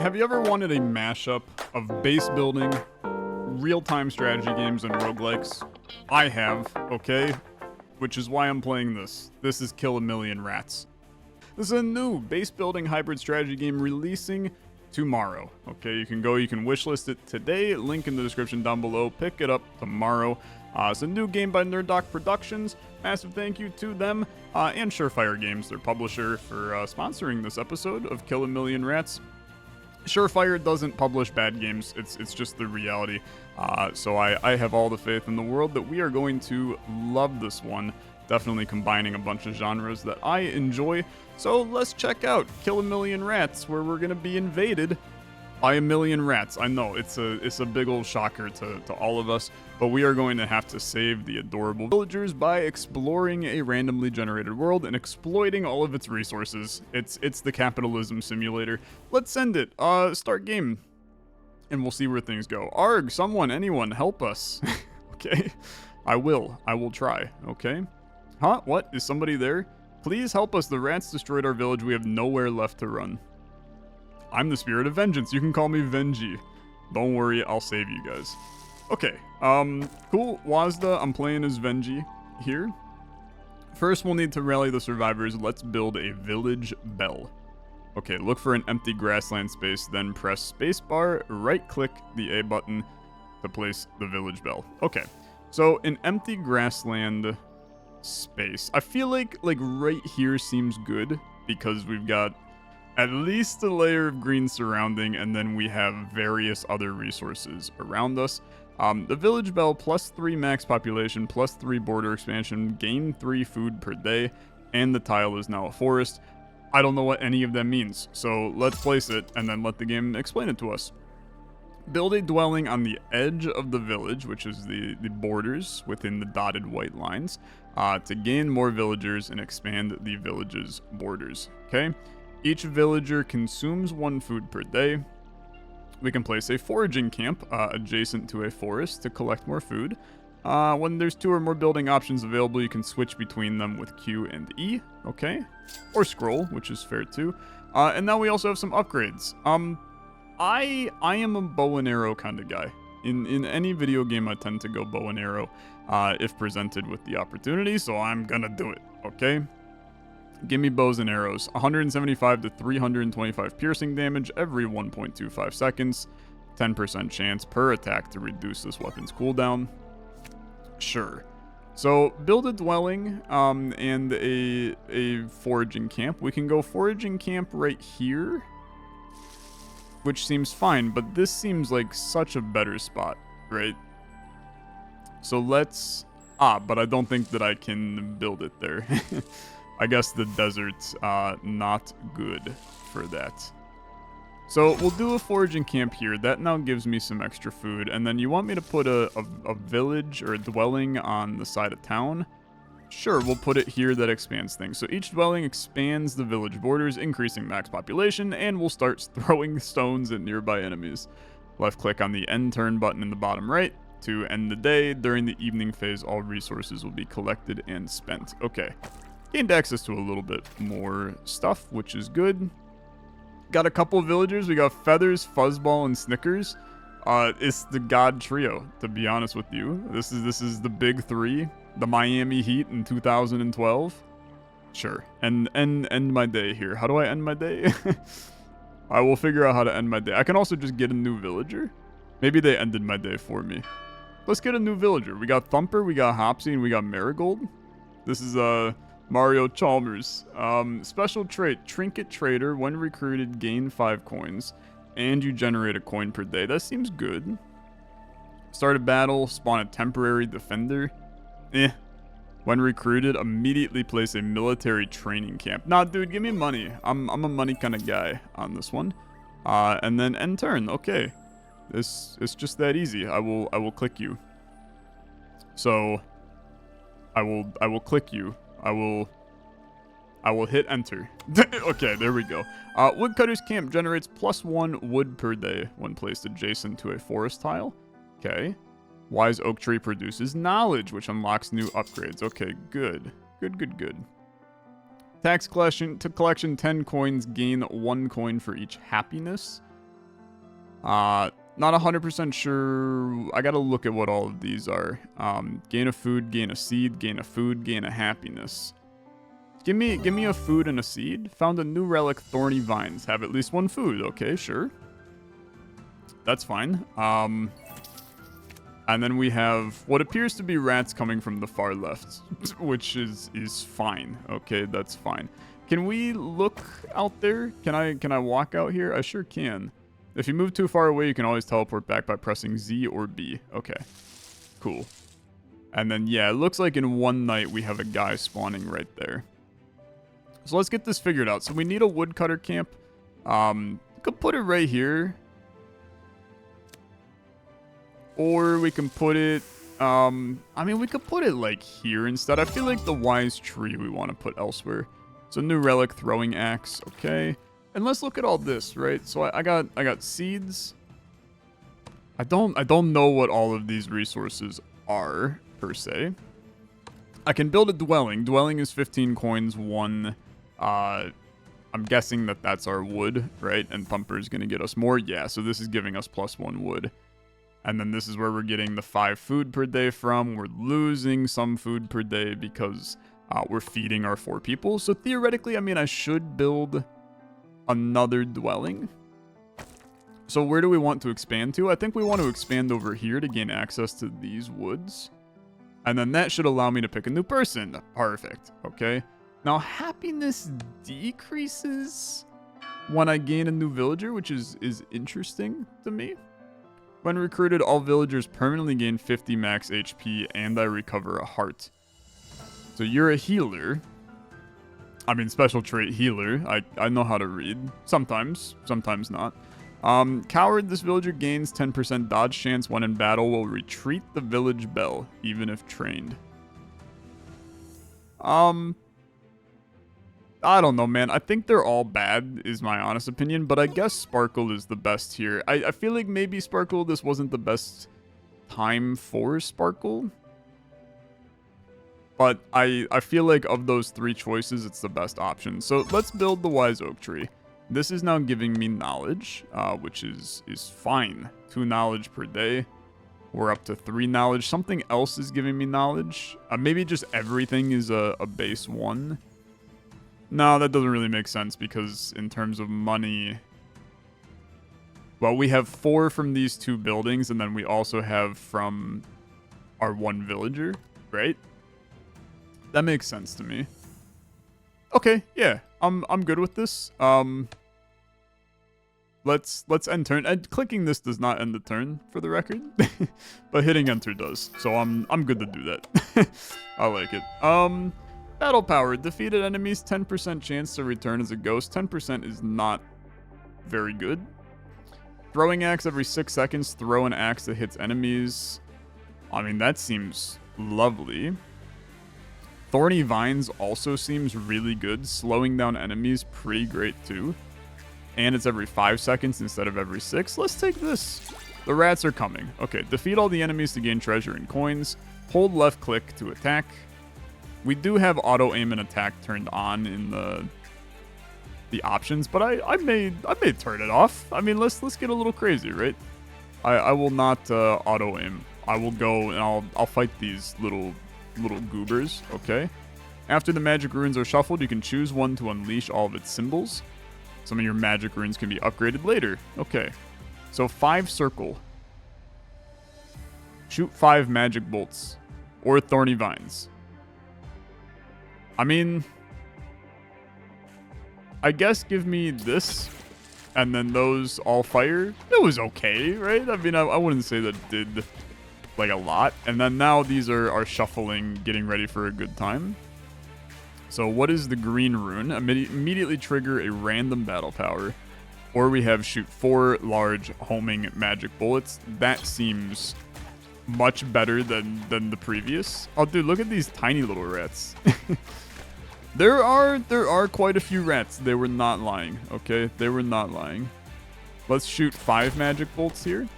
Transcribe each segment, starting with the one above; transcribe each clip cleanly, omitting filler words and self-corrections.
Have you ever wanted a mashup of base building, real-time strategy games, and roguelikes? I have, okay? Which is why I'm playing this. This is Kill a Million Rats. This is a new base building hybrid strategy game releasing tomorrow. Okay, you can wishlist it today, link in the description down below, pick it up tomorrow. It's a new game by NerdDoc Productions. Massive thank you to them and Surefire Games, their publisher, for sponsoring this episode of Kill a Million Rats. Surefire doesn't publish bad games, it's just the reality. So I have all the faith in the world that we are going to love this one. Definitely combining a bunch of genres that I enjoy. So let's check out Kill a Million Rats, where we're gonna be invaded by a million rats. I know, it's a big old shocker to all of us, but we are going to have to save the adorable villagers by exploring a randomly generated world and exploiting all of its resources. It's the capitalism simulator. Let's send it. Start game. And we'll see where things go. Arg, someone, anyone, help us. Okay? I will try, okay? Huh? What? Is somebody there? Please help us. The rats destroyed our village. We have nowhere left to run. I'm the spirit of vengeance. You can call me Venji. Don't worry, I'll save you guys. Okay, cool. Wazda, I'm playing as Venji here. First, we'll need to rally the survivors. Let's build a village bell. Okay, look for an empty grassland space, then press spacebar, right-click the A button to place the village bell. Okay, so an empty grassland space. I feel like right here seems good because we've got at least a layer of green surrounding, and then we have various other resources around us. The village bell, +3 max population, +3 border expansion, gain 3 food per day, and the tile is now a forest. I don't know what any of them means, so let's place it and then let the game explain it to us. Build a dwelling on the edge of the village, which is the borders within the dotted white lines, to gain more villagers and expand the village's borders, okay? Each villager consumes 1 food per day. We can place a foraging camp adjacent to a forest to collect more food. When there's 2 or more building options available, you can switch between them with Q and E, okay? Or scroll, which is fair too. And now we also have some upgrades. I am a bow and arrow kind of guy. In any video game, I tend to go bow and arrow if presented with the opportunity, so I'm gonna do it, okay? Give me bows and arrows. 175 to 325 piercing damage every 1.25 seconds. 10% chance per attack to reduce this weapon's cooldown. Sure. So build a dwelling and a foraging camp. We can go foraging camp right here, which seems fine, but this seems like such a better spot, right? So let's... but I don't think that I can build it there. I guess the desert's not good for that. So we'll do a foraging camp here. That now gives me some extra food. And then you want me to put a village or a dwelling on the side of town? Sure, we'll put it here. That expands things. So each dwelling expands the village borders, increasing max population, and we'll start throwing stones at nearby enemies. Left click on the end turn button in the bottom right to end the day. During the evening phase, all resources will be collected and spent. Okay. Gained access to a little bit more stuff, which is good. Got a couple of villagers. We got Feathers, Fuzzball, and Snickers. It's the God Trio, to be honest with you. This is the big 3. The Miami Heat in 2012. Sure. And end my day here. How do I end my day? I will figure out how to end my day. I can also just get a new villager. Maybe they ended my day for me. Let's get a new villager. We got Thumper, we got Hopsy, and we got Marigold. This is Mario Chalmers. Special trait, Trinket Trader. When recruited, gain 5 coins. And you generate a coin per day. That seems good. Start a battle, spawn a temporary defender. When recruited, immediately place a military training camp. Nah, dude, give me money. I'm a money kind of guy on this one. And then end turn. Okay. It's just that easy. I will click you. So I will click you. I will hit enter. Okay, there we go. Woodcutter's Camp generates +1 wood per day when placed adjacent to a forest tile. Okay. Wise Oak Tree produces knowledge, which unlocks new upgrades. Okay, good. Good. Tax collection. To collection 10 coins, gain 1 coin for each happiness. Not 100% sure. I gotta look at what all of these are. Gain a food, gain a seed, gain a food, gain a happiness. Give me a food and a seed. Found a new relic, thorny vines. Have at least one food. Okay, sure. That's fine. And then we have what appears to be rats coming from the far left, which is fine. Okay, that's fine. Can we look out there? Can I walk out here? I sure can. If you move too far away, you can always teleport back by pressing Z or B. Okay, cool. And then, yeah, it looks like in one night we have a guy spawning right there. So let's get this figured out. So we need a woodcutter camp. We could put it right here. Or we can put it, I mean, we could put it like here instead. I feel like the wise tree we want to put elsewhere. So new relic, throwing axe, okay. And let's look at all this, right? So I got seeds. I don't know what all of these resources are per se. I can build a dwelling. Dwelling is 15 coins, 1. I'm guessing that that's our wood, right? And Pumper is going to get us more. Yeah, so this is giving us +1 wood. And then this is where we're getting the 5 food per day from. We're losing some food per day because we're feeding our 4 people. So theoretically, I mean, I should build another dwelling. So where do we want to expand to? I think we want to expand over here to gain access to these woods. And then that should allow me to pick a new person. Perfect. Okay. Now, happiness decreases when I gain a new villager, which is interesting to me. When recruited, all villagers permanently gain 50 max HP, and I recover a heart. So you're a healer. I mean, special trait healer. I know how to read. Sometimes not. Coward, this villager gains 10% dodge chance when in battle, will retreat the village bell, even if trained. I don't know, man. I think they're all bad, is my honest opinion, but I guess Sparkle is the best here. I feel like maybe Sparkle, this wasn't the best time for Sparkle. But I feel like of those 3 choices, it's the best option. So let's build the Wise Oak Tree. This is now giving me knowledge, which is fine. 2 knowledge per day. We're up to 3 knowledge. Something else is giving me knowledge. Maybe just everything is a base 1. No, that doesn't really make sense because in terms of money... Well, we have 4 from these 2 buildings, and then we also have from our 1 villager, right? That makes sense to me. Okay, yeah, I'm good with this. Let's end turn. And clicking this does not end the turn, for the record, but hitting enter does. So I'm good to do that. I like it. Battle power. Defeated enemies, 10% chance to return as a ghost. 10% is not very good. Throwing axe every 6 seconds. Throw an axe that hits enemies. I mean, that seems lovely. Thorny vines also seems really good. Slowing down enemies, pretty great too. And it's every 5 seconds instead of every 6. Let's take this. The rats are coming. Okay, defeat all the enemies to gain treasure and coins. Hold left click to attack. We do have auto aim and attack turned on in the options, but I may turn it off. I mean, let's get a little crazy, right? I will not auto aim. I will go and I'll fight these little goobers, okay? After the magic runes are shuffled, you can choose one to unleash all of its symbols. Some of your magic runes can be upgraded later. Okay. So 5 circle. Shoot 5 magic bolts. Or thorny vines. I mean, I guess give me this, and then those all fire. It was okay, right? I mean, I wouldn't say that it did, like, a lot. And then now these are shuffling, getting ready for a good time. So what is the green rune? Immediately trigger a random battle power. Or we have shoot 4 large homing magic bullets. That seems much better than the previous. Oh, dude, look at these tiny little rats. There are quite a few rats. They were not lying, okay? They were not lying. Let's shoot 5 magic bolts here.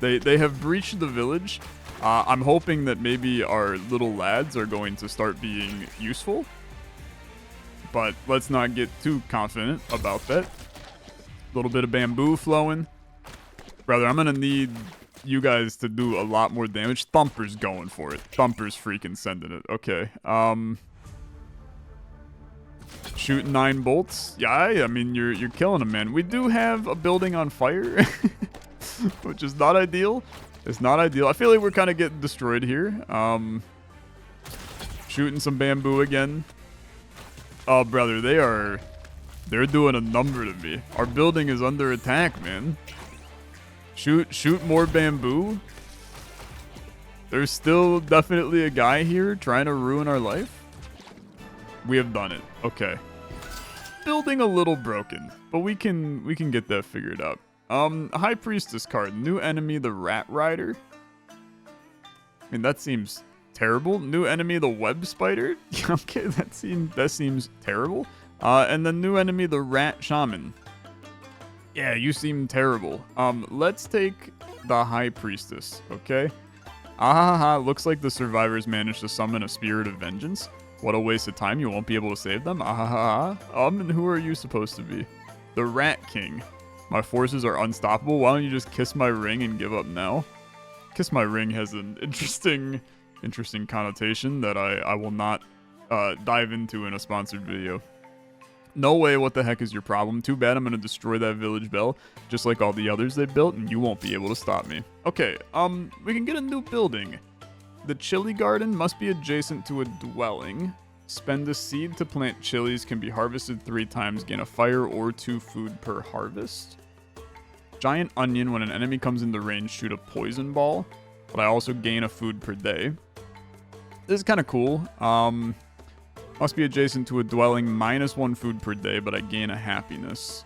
They have breached the village. I'm hoping that maybe our little lads are going to start being useful. But let's not get too confident about that. A little bit of bamboo flowing. Brother, I'm gonna need you guys to do a lot more damage. Thumper's going for it. Thumper's freaking sending it. Okay. Shooting 9 bolts. Yeah, I mean, you're killing him, man. We do have a building on fire, which is not ideal. It's not ideal. I feel like we're kind of getting destroyed here. Shooting some bamboo again. Oh, brother, they're doing a number to me. Our building is under attack, man. Shoot more bamboo. There's still definitely a guy here trying to ruin our life. We have done it. Okay. Building a little broken, but we can get that figured out. High Priestess card. New enemy, the Rat Rider. I mean, that seems terrible. New enemy, the Web Spider. Okay, that seems terrible. And then new enemy, the Rat Shaman. Yeah, you seem terrible. Let's take the High Priestess, okay? Ahaha, looks like the survivors managed to summon a Spirit of Vengeance. What a waste of time, you won't be able to save them. Ahaha. And who are you supposed to be? The Rat King. My forces are unstoppable. Why don't you just kiss my ring and give up now? Kiss my ring has an interesting connotation that I will not dive into in a sponsored video. No way, what the heck is your problem? Too bad, I'm gonna destroy that village bell, just like all the others they built, and you won't be able to stop me. Okay, we can get a new building. The chili garden must be adjacent to a dwelling. Spend a seed to plant chilies, can be harvested 3 times, gain a fire or 2 food per harvest. Giant onion, when an enemy comes into range, shoot a poison ball, but I also gain a food per day. This is kind of cool. Must be adjacent to a dwelling, -1 food per day, but I gain a happiness.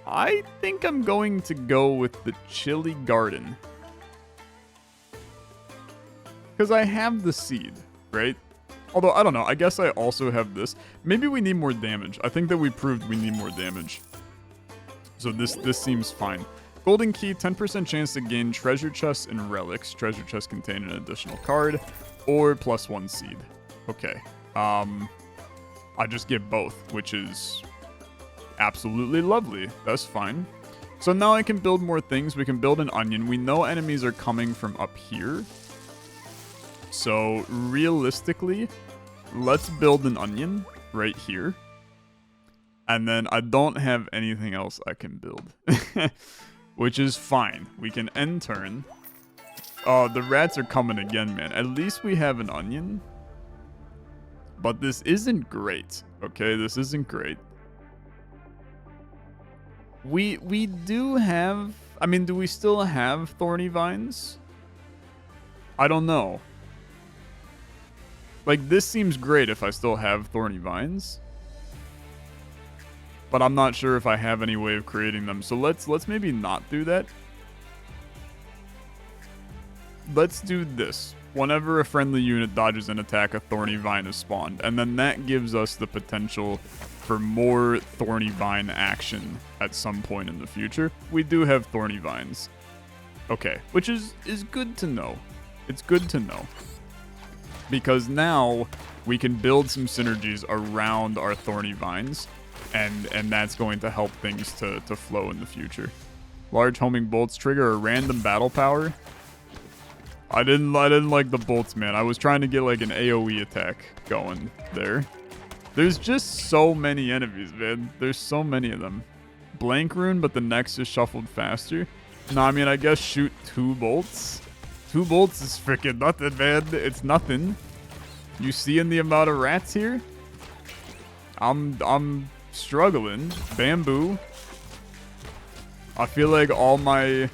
I think I'm going to go with the chili garden. Because I have the seed, right? Although, I don't know. I guess I also have this. Maybe we need more damage. I think that we proved we need more damage. So this seems fine. Golden key, 10% chance to gain treasure chests and relics. Treasure chests contain an additional card. Or +1 seed. Okay. I just get both, which is absolutely lovely. That's fine. So now I can build more things. We can build an onion. We know enemies are coming from up here. So realistically, let's build an onion right here. And then I don't have anything else I can build. Which is fine. We can end turn. Oh, the rats are coming again, man. At least we have an onion. But this isn't great. Okay, this isn't great. We do have... I mean, do we still have thorny vines? I don't know. Like, this seems great if I still have thorny vines. But I'm not sure if I have any way of creating them. So let's maybe not do that. Let's do this. Whenever a friendly unit dodges an attack, a thorny vine is spawned. And then that gives us the potential for more thorny vine action at some point in the future. We do have thorny vines. Okay, which is good to know. It's good to know. Because now we can build some synergies around our thorny vines. And that's going to help things to flow in the future. Large homing bolts trigger a random battle power. I didn't like the bolts, man. I was trying to get like an AoE attack going there. There's just so many enemies, man. There's so many of them. Blank rune, but the next is shuffled faster. No, I mean, I guess shoot 2 bolts. 2 bolts is freaking nothing, man. It's nothing. You seeing the amount of rats here? I'm struggling. Bamboo. I feel like all my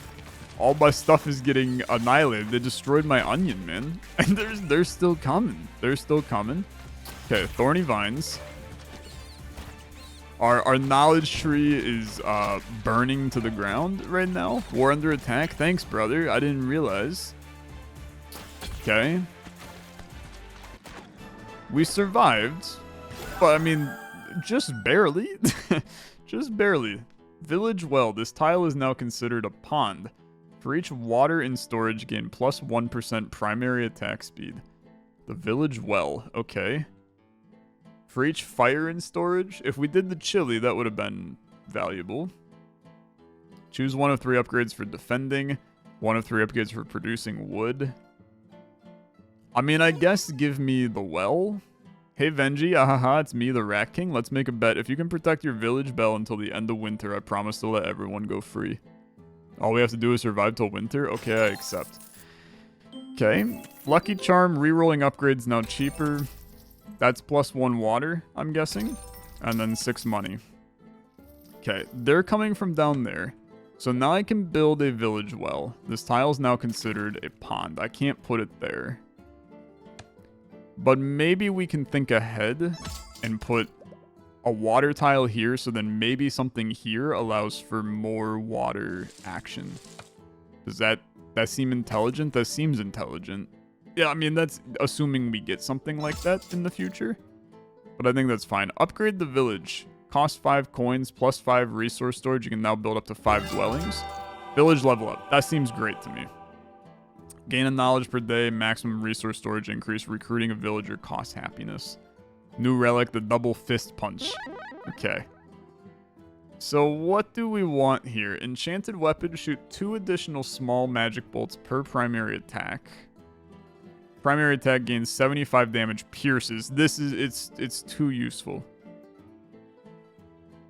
stuff is getting annihilated. They destroyed my onion, man. And they're still coming. They're still coming. Okay, thorny vines. Our knowledge tree is burning to the ground right now. War under attack. Thanks, brother. I didn't realize. Okay. We survived. But, I mean, just barely. Just barely. Village well. This tile is now considered a pond. For each water in storage, gain +1% primary attack speed. The village well. Okay. For each fire in storage, if we did the chili, that would have been valuable. Choose 1 of 3 upgrades for defending, 1 of 3 upgrades for producing wood. I mean, I guess give me the well. Hey Venji, ahaha, it's me, the Rat King. Let's make a bet. If you can protect your village bell until the end of winter, I promise to let everyone go free. All we have to do is survive till winter? Okay, I accept. Okay. Lucky Charm, rerolling upgrades now cheaper. That's +1 water, I'm guessing. And then 6 money. Okay, they're coming from down there. So now I can build a village well. This tile is now considered a pond. I can't put it there. But maybe we can think ahead and put a water tile here, so then maybe something here allows for more water action. Does that seem intelligent? That seems intelligent. Yeah, I mean, that's assuming we get something like that in the future. But I think that's fine. Upgrade the village. Cost 5 coins, plus 5 resource storage. You can now build up to 5 dwellings. Village level up. That seems great to me. Gain a knowledge per day, maximum resource storage increase. Recruiting a villager costs happiness. New relic, the double fist punch. Okay. So what do we want here? Enchanted weapon, shoot 2 additional small magic bolts per primary attack. Primary attack gains 75 damage, pierces. This is, it's too useful.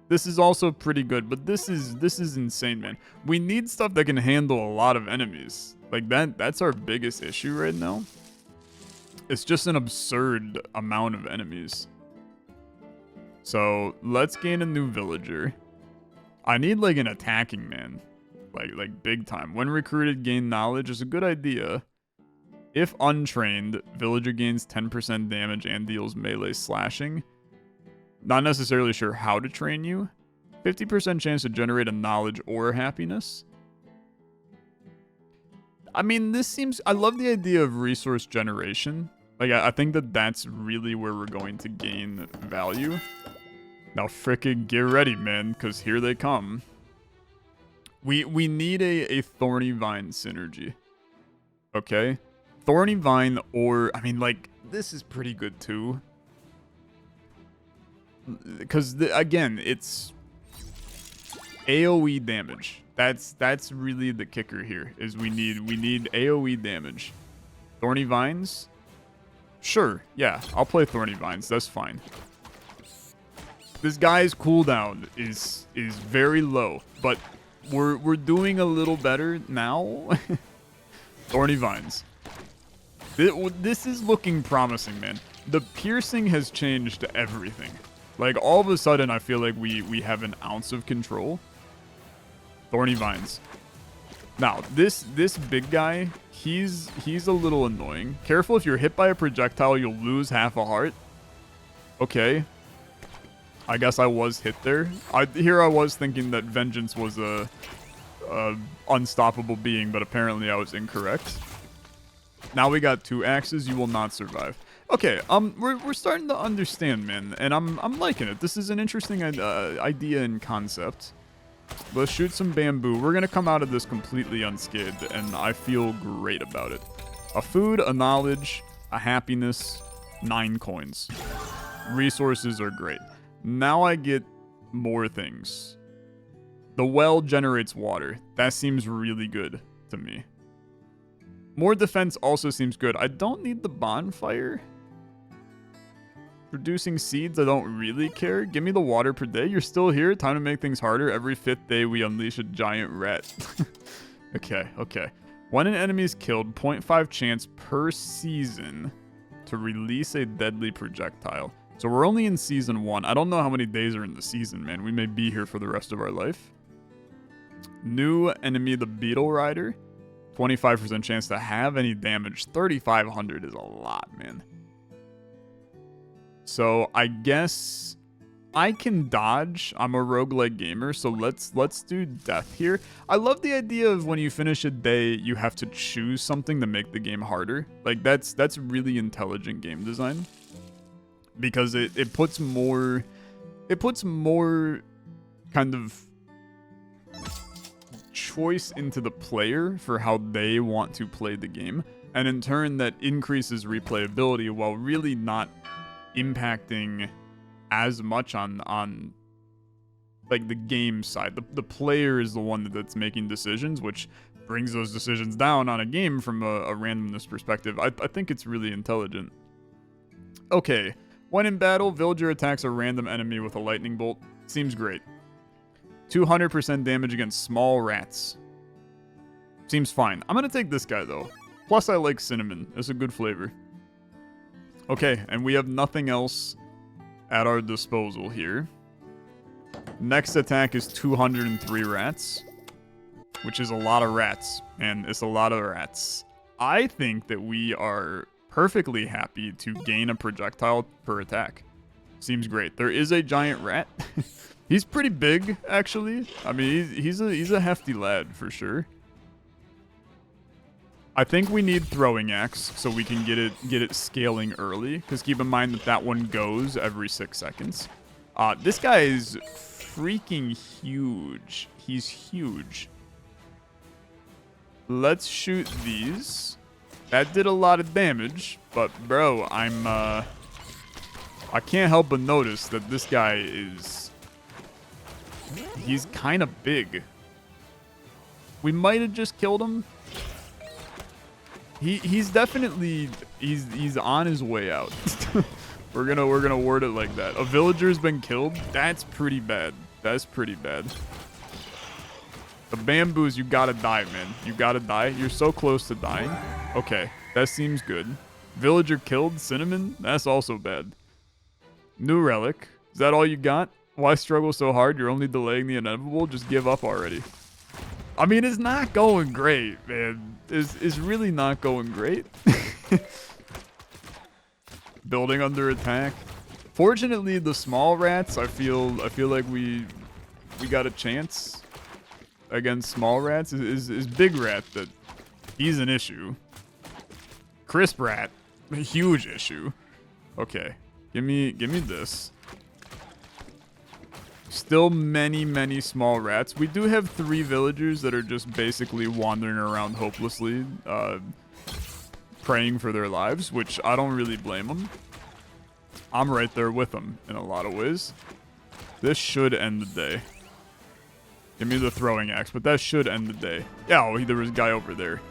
This is also pretty good, but this is insane, man. We need stuff that can handle a lot of enemies. Like that's our biggest issue right now. It's just an absurd amount of enemies. So let's gain a new villager. I need like an attacking man. Like big time. When recruited, gain knowledge is a good idea. If untrained, villager gains 10% damage and deals melee slashing. Not necessarily sure how to train you. 50% chance to generate a knowledge or happiness. I mean, this seems... I love the idea of resource generation. Like, I think that that's really where we're going to gain value. Now, frickin' get ready, man, because here they come. We need a Thorny Vine synergy. Okay? Thorny Vine or... I mean, like, this is pretty good, too. Because, again, it's AoE damage. That's really the kicker here, is we need AoE damage. Thorny Vines? Sure, yeah, I'll play Thorny Vines, that's fine. This guy's cooldown is very low, but we're doing a little better now. Thorny Vines. This is looking promising, man. The piercing has changed everything. Like, all of a sudden, I feel like we have an ounce of control. Thorny Vines. Now, this big guy, he's a little annoying. Careful, if you're hit by a projectile, you'll lose half a heart. Okay. I guess I was hit there. Here I was thinking that Vengeance was a unstoppable being, but apparently I was incorrect. Now we got 2 axes, you will not survive. Okay, we're starting to understand, man, and I'm liking it. This is an interesting idea and concept. Let's shoot some bamboo. We're gonna come out of this completely unscathed, and I feel great about it. A food, a knowledge, a happiness, 9 coins. Resources are great. Now I get more things. The well generates water. That seems really good to me. More defense also seems good. I don't need the bonfire. Producing seeds, I don't really care. Give me the water per day. You're still here. Time to make things harder. Every 5th day, we unleash a giant rat. Okay. When an enemy is killed, 0.5 chance per season to release a deadly projectile. So we're only in season 1. I don't know how many days are in the season, man. We may be here for the rest of our life. New enemy, the Beetle Rider. 25% chance to have any damage. 3,500 is a lot, man. So I guess I can dodge. I'm a roguelike gamer, so let's do death here. I love the idea of when you finish a day, you have to choose something to make the game harder. Like that's really intelligent game design. Because it puts more kind of choice into the player for how they want to play the game. And in turn that increases replayability while really not impacting as much on like the game side. The player is the one that's making decisions, which brings those decisions down on a game from a randomness perspective. I think it's really intelligent. Okay, when in battle, villager attacks a random enemy with a lightning bolt. Seems great. 200% damage against small rats. Seems fine. I'm gonna take this guy though. Plus I like cinnamon. It's a good flavor. Okay, and we have nothing else at our disposal here. Next attack is 203 rats, which is a lot of rats, and it's a lot of rats. I think that we are perfectly happy to gain a projectile per attack. Seems great. There is a giant rat. He's pretty big, actually. I mean, he's a hefty lad for sure. I think we need throwing axe so we can get it scaling early. Because keep in mind that one goes every 6 seconds. This guy is freaking huge. He's huge. Let's shoot these. That did a lot of damage, but bro, I can't help but notice that this guy he's kind of big. We might have just killed him. He's definitely he's on his way out. we're gonna word it like that. A villager's been killed. That's pretty bad. That's pretty bad. The bamboos, you gotta die, man. You gotta die. You're so close to dying. Okay, that seems good. Villager killed. Cinnamon. That's also bad. New relic. Is that all you got? Why struggle so hard? You're only delaying the inevitable. Just give up already. I mean, it's not going great, man. It's really not going great. Building under attack. Fortunately, the small rats, I feel like we got a chance against small rats. Is big rat that he's an issue. Crisp rat, a huge issue. Okay, give me this. Still many small rats. We do have 3 villagers that are just basically wandering around hopelessly, praying for their lives, which I don't really blame them. I'm right there with them in a lot of ways. This should end the day. Give me the throwing axe, but that should end the day. Yeah, oh, there was a guy over there.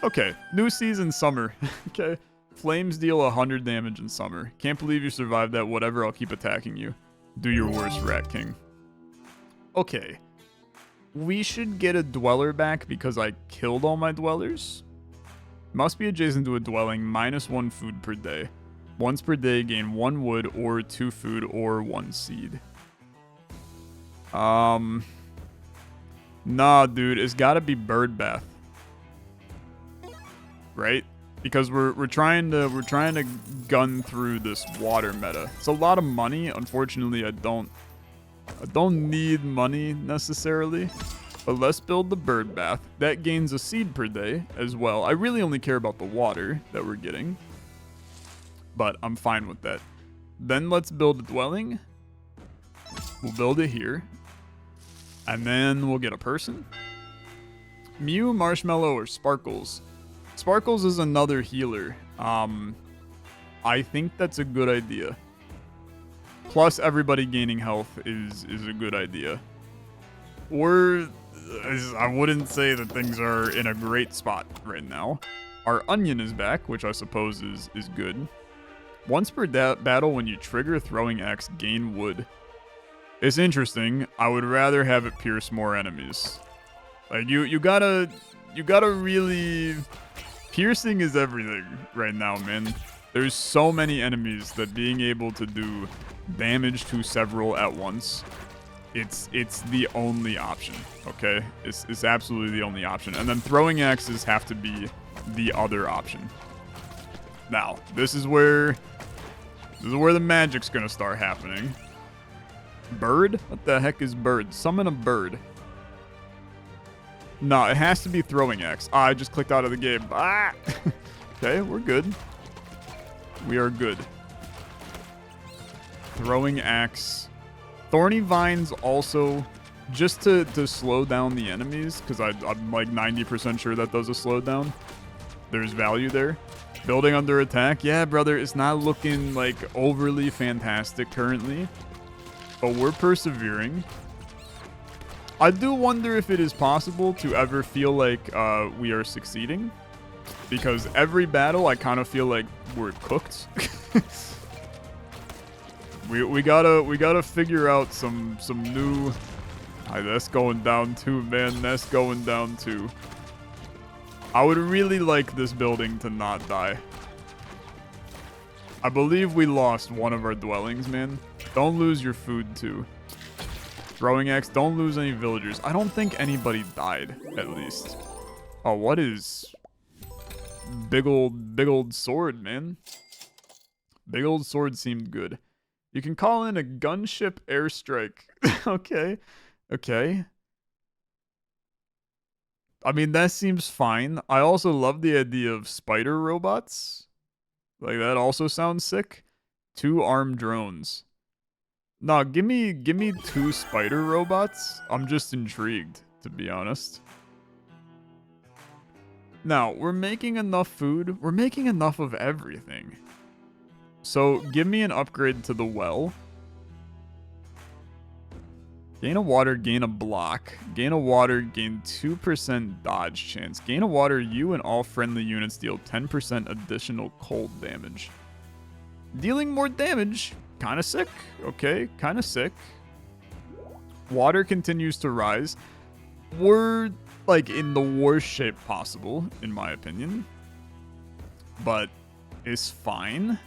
Okay, new season, summer. Okay, flames deal 100 damage in summer. Can't believe you survived that. Whatever, I'll keep attacking you. Do your worst, Rat King. Okay. We should get a dweller back because I killed all my dwellers. Must be adjacent to a dwelling. -1 food per day. Once per day, gain 1 wood or 2 food or 1 seed. Nah, dude. It's gotta be bird bath. Right? Because we're trying to gun through this water meta. It's a lot of money. Unfortunately, I don't need money necessarily. But let's build the bird bath. That gains a seed per day as well. I really only care about the water that we're getting. But I'm fine with that. Then let's build a dwelling. We'll build it here. And then we'll get a person. Mew, Marshmallow, or Sparkles. Sparkles is another healer. I think that's a good idea. Plus, everybody gaining health is a good idea. I wouldn't say that things are in a great spot right now. Our onion is back, which I suppose is good. Once per battle, when you trigger throwing axe, gain wood. It's interesting. I would rather have it pierce more enemies. Like you gotta really. Piercing is everything right now, man. There's so many enemies that being able to do damage to several at once, it's the only option, okay? It's absolutely the only option. And then throwing axes have to be the other option. Now, this is where the magic's gonna start happening. Bird? What the heck is bird? Summon a bird. No, it has to be throwing axe. I just clicked out of the game. Ah! Okay, we're good. We are good. Throwing axe. Thorny vines also, just to slow down the enemies, because I'm like 90% sure that does a slowdown. There's value there. Building under attack. Yeah, brother, it's not looking like overly fantastic currently. but we're persevering. I do wonder if it is possible to ever feel like we are succeeding, because every battle I kind of feel like we're cooked. we gotta figure out some new. That's going down too, man. That's going down too. I would really like this building to not die. I believe we lost one of our dwellings, man. Don't lose your food too. Throwing axe, don't lose any villagers. I don't think anybody died, at least. Oh, what is... Big old sword, man. Big old sword seemed good. You can call in a gunship airstrike. Okay. Okay. I mean, that seems fine. I also love the idea of spider robots. Like, that also sounds sick. 2 armed drones. Nah, give me 2 spider robots. I'm just intrigued, to be honest. Now, we're making enough food. We're making enough of everything. So, give me an upgrade to the well. Gain a water, gain a block. Gain a water, gain 2% dodge chance. Gain a water, you and all friendly units deal 10% additional cold damage. Dealing more damage. Kinda sick. Okay, kinda sick. Water continues to rise. We're, like, in the worst shape possible, in my opinion. But it's fine.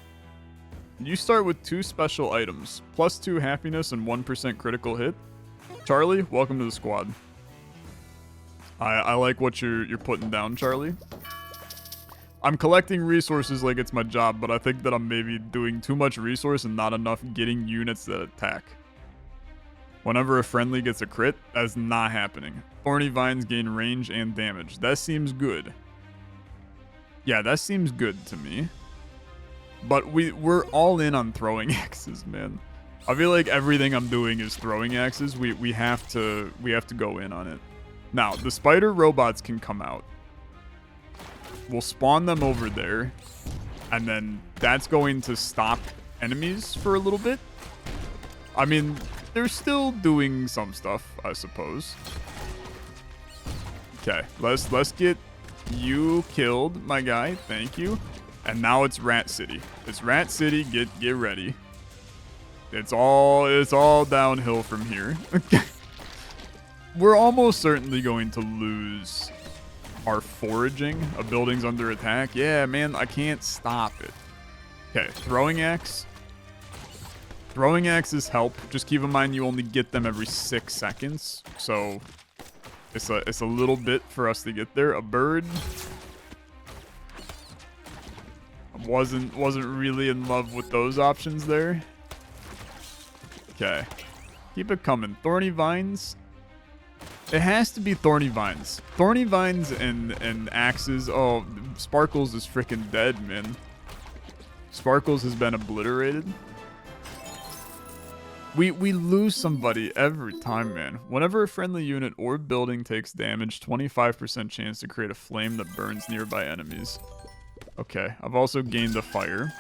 You start with 2 special items. Plus 2 happiness and 1% critical hit. Charlie, welcome to the squad. I like what you're putting down, Charlie. I'm collecting resources like it's my job, but I think that I'm maybe doing too much resource and not enough getting units that attack. Whenever a friendly gets a crit, that's not happening. Thorny vines gain range and damage. That seems good. Yeah, that seems good to me. But we're all in on throwing axes, man. I feel like everything I'm doing is throwing axes. We have to go in on it. Now, the spider robots can come out. We'll spawn them over there, and then that's going to stop enemies for a little bit. I mean, they're still doing some stuff, I suppose. Okay, let's get you killed, my guy. Thank you. And now it's Rat City. It's Rat City. Get ready. It's all downhill from here. We're almost certainly going to lose our foraging of buildings under attack. Yeah, man, I can't stop it. Okay, throwing axe. Throwing axes help. Just keep in mind you only get them every 6 seconds. So it's a little bit for us to get there. A bird. Wasn't really in love with those options there. Okay. Keep it coming. Thorny vines. It has to be thorny vines. Thorny vines and axes. Oh, Sparkles is freaking dead, man. Sparkles has been obliterated. We lose somebody every time, man. Whenever a friendly unit or building takes damage, 25% chance to create a flame that burns nearby enemies. Okay, I've also gained a fire.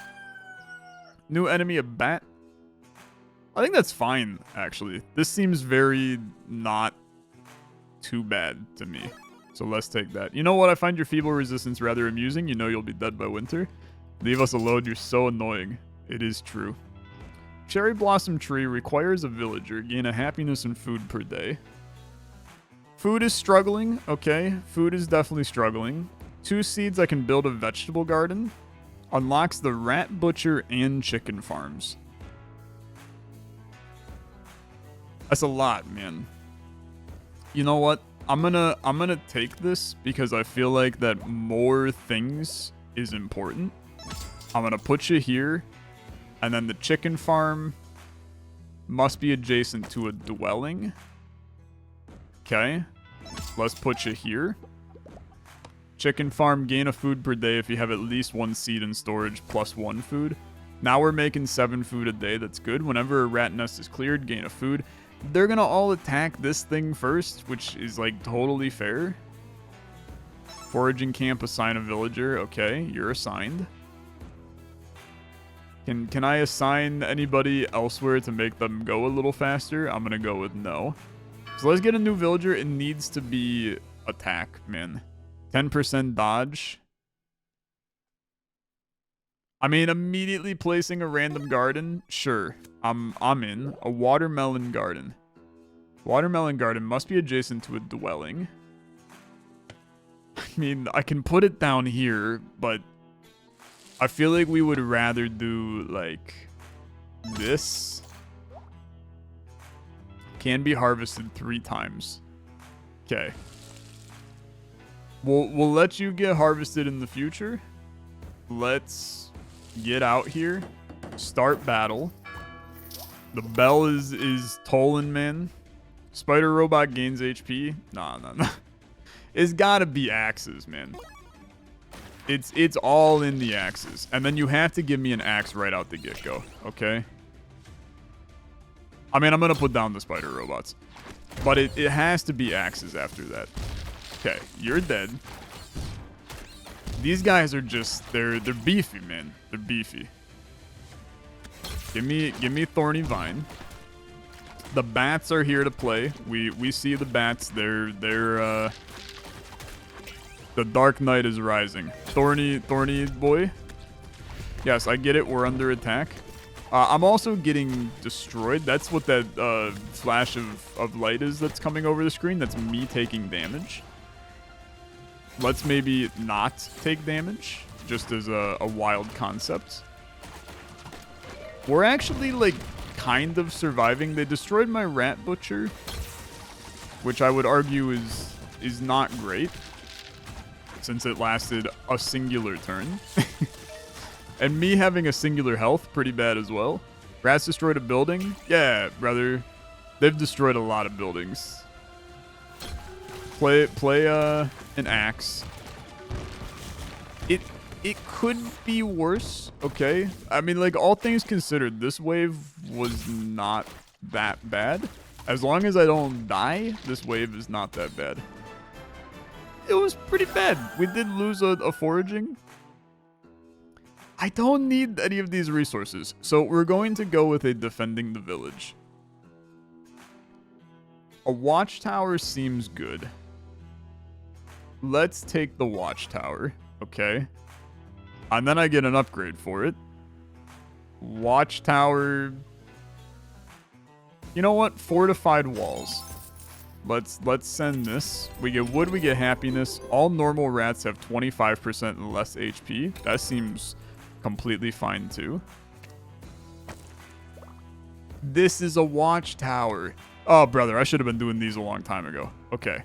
New enemy, a bat. I think that's fine, actually. This seems very not too bad to me. So let's take that. You know what? I find your feeble resistance rather amusing. You know you'll be dead by winter. Leave us alone. You're so annoying. It is true. Cherry Blossom Tree requires a villager. Gain a happiness and food per day. Food is struggling. Okay, food is definitely struggling. 2 seeds, I can build a vegetable garden. Unlocks the rat butcher and chicken farms. That's a lot, man. You know what? I'm gonna take this because I feel like that more things is important. I'm gonna put you here, and then the chicken farm must be adjacent to a dwelling. Okay, let's put you here. Chicken farm, gain a food per day if you have at least 1 seed in storage plus 1 food. Now we're making 7 food a day. That's good. Whenever a rat nest is cleared, gain a food. They're gonna all attack this thing first, which is like totally fair. Foraging camp, assign a villager. Okay, you're assigned. Can I assign anybody elsewhere to make them go a little faster? I'm gonna go with no. So let's get a new villager. It needs to be attack, man. 10% dodge. I mean, immediately placing a random garden. Sure, I'm in. A watermelon garden. Watermelon garden must be adjacent to a dwelling. I mean, I can put it down here, but I feel like we would rather do, like, this. Can be harvested 3 times. Okay. We'll let you get harvested in the future. Let's get out here. Start battle. The bell is tolling, man. Spider robot gains HP. Nah. It's gotta be axes, man. It's all in the axes. And then you have to give me an axe right out the get-go, okay? I mean, I'm gonna put down the spider robots. But it has to be axes after that. Okay, you're dead. These guys are just, they're beefy, man. They're beefy. Give me Thorny Vine. The bats are here to play. We see the bats. They're the Dark Knight is rising. Thorny boy. Yes, I get it. We're under attack. I'm also getting destroyed. That's what that flash of light is that's coming over the screen. That's me taking damage. Let's maybe not take damage, just as a wild concept. We're actually, like, kind of surviving. They destroyed my rat butcher, which I would argue is not great, since it lasted a singular turn. And me having a singular health, pretty bad as well. Rats destroyed a building? Yeah, brother. They've destroyed a lot of buildings. Play an axe. It could be worse, okay? I mean, like, all things considered, this wave was not that bad. As long as I don't die, this wave is not that bad. It was pretty bad. We did lose a foraging. I don't need any of these resources, so we're going to go with a defending the village. A watchtower seems good. Let's take the watchtower, okay? And then I get an upgrade for it. Watchtower. You know what? Fortified walls. Let's send this. We get wood, we get happiness. All normal rats have 25% less HP. That seems completely fine too. This is a watchtower. Oh, brother, I should have been doing these a long time ago. Okay.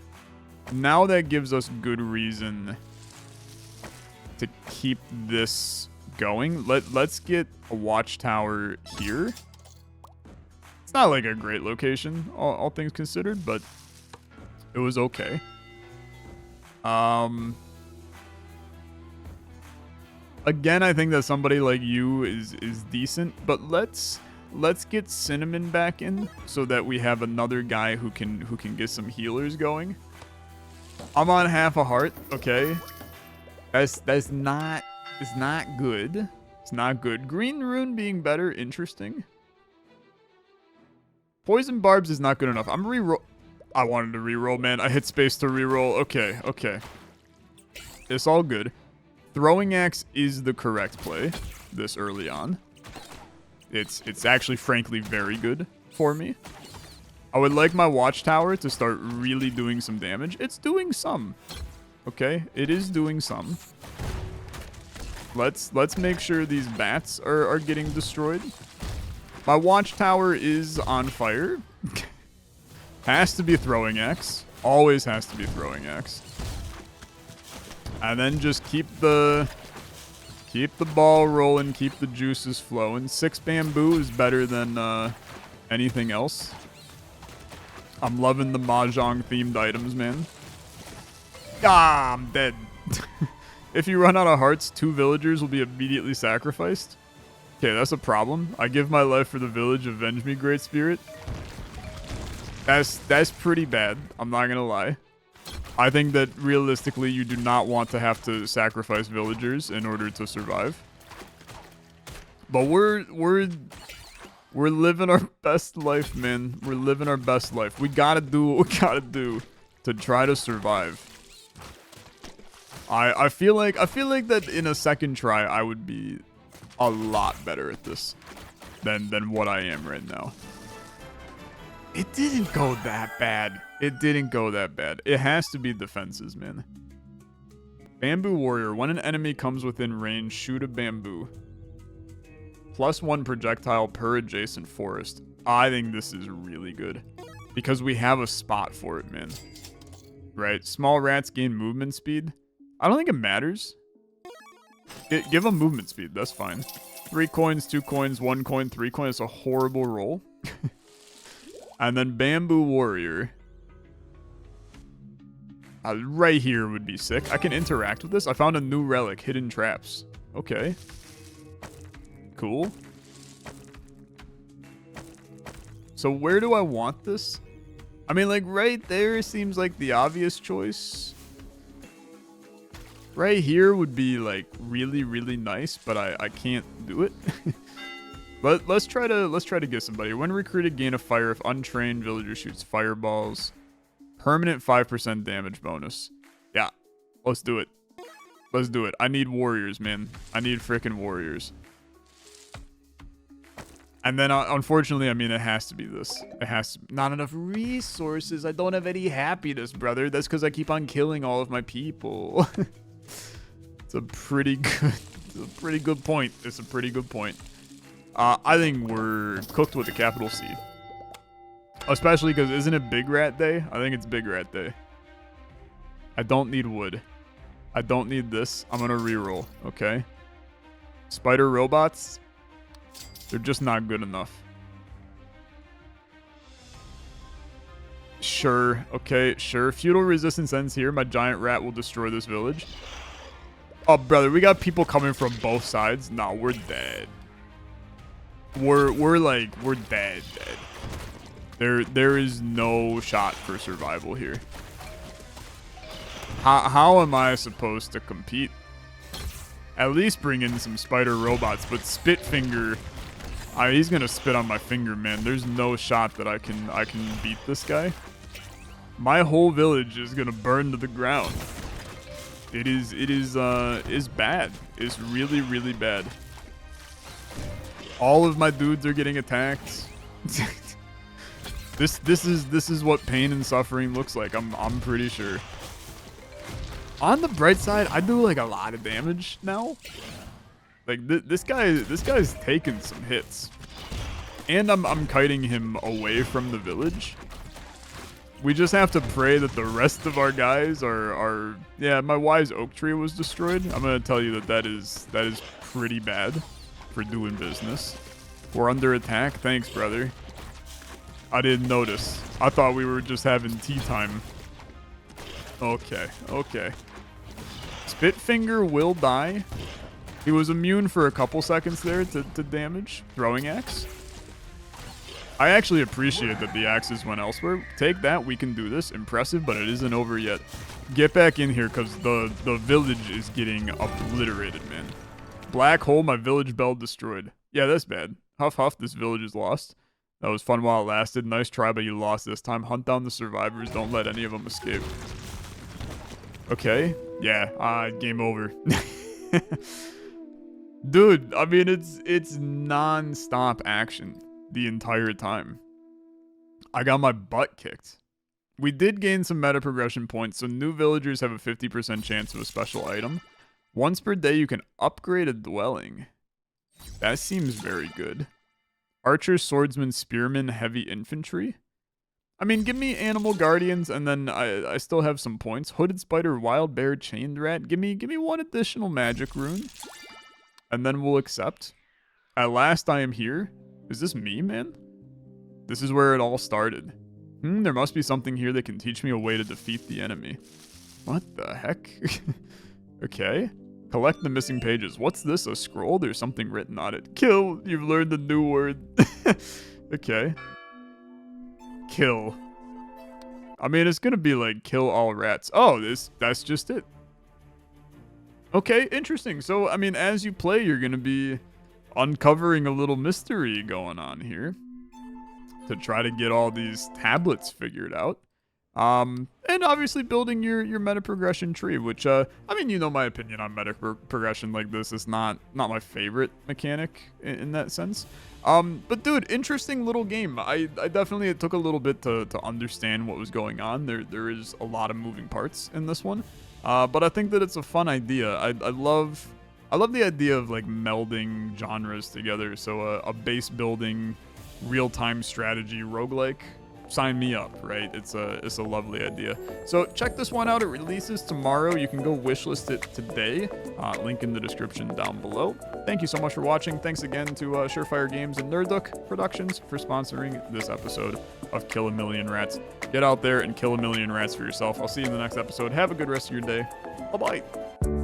Now that gives us good reason to keep this going. Let's get a watchtower here. It's not like a great location, all things considered, but it was okay. Again, I think that somebody like you is decent, but let's get Cinnamon back in so that we have another guy who can get some healers going. I'm on half a heart, okay. That's not good. It's not good. Green Rune being better, interesting. Poison Barbs is not good enough. I'm reroll. I wanted to reroll, man. I hit space to reroll. Okay. It's all good. Throwing Axe is the correct play this early on. It's actually, frankly, very good for me. I would like my watchtower to start really doing some damage. It's doing some. Okay, it is doing some. Let's make sure these bats are getting destroyed. My watchtower is on fire. Has to be Throwing Axe. Always has to be Throwing Axe. And then just keep the ball rolling, keep the juices flowing. 6 bamboo is better than anything else. I'm loving the Mahjong themed items, man. Ah, I'm dead. If you run out of hearts, 2 villagers will be immediately sacrificed. Okay, that's a problem. I give my life for the village. Avenge me, Great Spirit. That's pretty bad. I'm not gonna lie. I think that realistically, you do not want to have to sacrifice villagers in order to survive. But we're living our best life, man. We're living our best life. We gotta do what we gotta do to try to survive. I feel like that in a second try I would be a lot better at this than what I am right now. It didn't go that bad. It didn't go that bad. It has to be defenses, man. Bamboo warrior. When an enemy comes within range, shoot a bamboo. +1 projectile per adjacent forest. I think this is really good because we have a spot for it, man. Right? Small rats gain movement speed. I don't think it matters. Give them movement speed. That's fine. 3 coins, 2 coins, 1 coin, 3 coins. It's a horrible roll. And then bamboo warrior. Right here would be sick. I can interact with this. I found a new relic, hidden traps. Okay. Cool. So where do I want this? I mean, like, right there seems like the obvious choice. Right here would be, like, really, really nice, but I can't do it. But let's try to get somebody. When recruited, gain a fire if untrained villager shoots fireballs. Permanent 5% damage bonus. Yeah, let's do it. Let's do it. I need warriors, man. I need freaking warriors. And then, unfortunately, I mean, it has to be this. It has to. Not enough resources. I don't have any happiness, brother. That's because I keep on killing all of my people. It's a pretty good. It's a pretty good point. It's a pretty good point. I think we're cooked with a capital C. Especially because isn't it Big Rat Day? I think it's Big Rat Day. I don't need wood. I don't need this. I'm gonna reroll. Okay. Spider robots. They're just not good enough. Sure. Okay, sure. Feudal resistance ends here. My giant rat will destroy this village. Oh, brother, we got people coming from both sides. No, we're dead. We're dead. There is no shot for survival here. How am I supposed to compete? At least bring in some spider robots, but Spitfinger... he's gonna spit on my finger, man. There's no shot that I can beat this guy. My whole village is gonna burn to the ground. It is bad. It's really, really bad. All of my dudes are getting attacked. This is what pain and suffering looks like. I'm pretty sure. On the bright side, I do like a lot of damage now. Like this guy's taking some hits, and I'm kiting him away from the village. We just have to pray that the rest of our guys are yeah. My wise oak tree was destroyed. I'm gonna tell you that is pretty bad for doing business. We're under attack. Thanks, brother. I didn't notice. I thought we were just having tea time. Okay. Spitfinger will die. He was immune for a couple seconds there to damage. Throwing axe. I actually appreciate that the axes went elsewhere. Take that. We can do this. Impressive, but it isn't over yet. Get back in here because the village is getting obliterated, man. Black hole, my village bell destroyed. Yeah, that's bad. Huff, huff, this village is lost. That was fun while it lasted. Nice try, but you lost this time. Hunt down the survivors. Don't let any of them escape. Okay. Yeah, game over. Dude, I mean, it's non-stop action the entire time. I got my butt kicked. We did gain some meta progression points, so new villagers have a 50% chance of a special item. Once per day, you can upgrade a dwelling. That seems very good. Archer, swordsman, spearman, heavy infantry. I mean, give me animal guardians, and then I still have some points. Hooded spider, wild bear, chained rat. Give me one additional magic rune, and then we'll accept. At last, I am here. Is this me, man? This is where it all started. There must be something here that can teach me a way to defeat the enemy. What the heck? Okay. Collect the missing pages. What's this? A scroll? There's something written on it. Kill. You've learned a new word. Okay. Kill. I mean, it's gonna be like kill all rats. Oh, that's just it. Okay, interesting. So, I mean, as you play, you're gonna be uncovering a little mystery going on here to try to get all these tablets figured out. And obviously building your meta progression tree, which, I mean, you know my opinion on meta progression like this. Is not my favorite mechanic in that sense. But dude, interesting little game. I definitely, it took a little bit to understand what was going on. There is a lot of moving parts in this one. But I think that it's a fun idea. I love the idea of like melding genres together. So a base building, real-time strategy roguelike. Sign me up, right? It's a lovely idea. So check this one out. It releases tomorrow. You can go wishlist it today. Link in the description down below. Thank you so much for watching. Thanks again to Surefire Games and Nerduk Productions for sponsoring this episode of Kill a Million Rats. Get out there and kill a million rats for yourself. I'll see you in the next episode. Have a good rest of your day. Bye-bye.